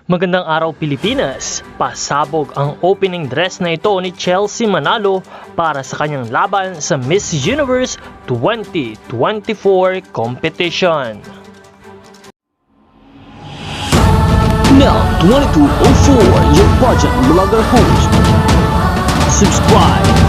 Magandang araw Pilipinas! Pasabog ang opening dress na ito ni Chelsea Manalo para sa kanyang laban sa Miss Universe 2024 competition. Now 2204, your budget blogger host. Subscribe!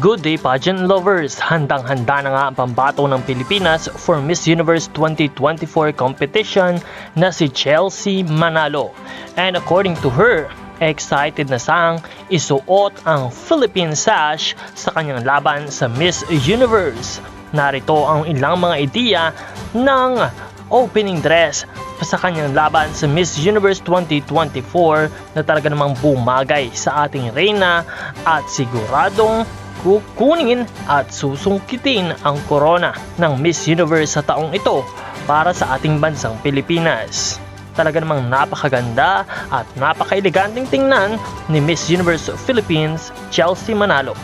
Good day pageant lovers! Handang-handa na nga ang pambato ng Pilipinas for Miss Universe 2024 competition na si Chelsea Manalo. And according to her, excited na siyang isuot ang Philippine sash sa kanyang laban sa Miss Universe. Narito ang ilang mga ideya ng opening dress sa kanyang laban sa Miss Universe 2024 na talaga namang bumagay sa ating reyna at siguradong kukunin at susungkitin ang korona ng Miss Universe sa taong ito para sa ating bansang Pilipinas. Talaga namang napakaganda at napaka-eleganteng tingnan ni Miss Universe Philippines Chelsea Manalo.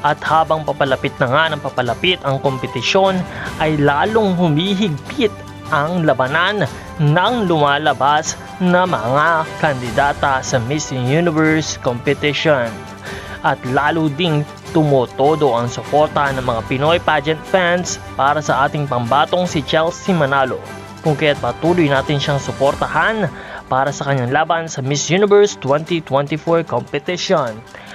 At habang papalapit na nga ng papalapit ang kompetisyon ay lalong humihigpit ang labanan ng lumalabas na mga kandidata sa Miss Universe competition. At lalo ding tumotodo ang suporta ng mga Pinoy pageant fans para sa ating pambatong si Chelsea Manalo. Kung kaya't patuloy natin siyang suportahan para sa kanyang laban sa Miss Universe 2024 competition.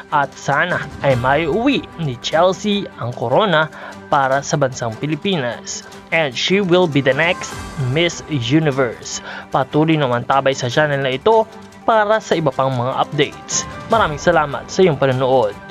At sana ay may uwi ni Chelsea ang corona para sa bansang Pilipinas. And she will be the next Miss Universe. Patuloy naman tabay sa channel na ito para sa iba pang mga updates. Maraming salamat sa iyong panonood.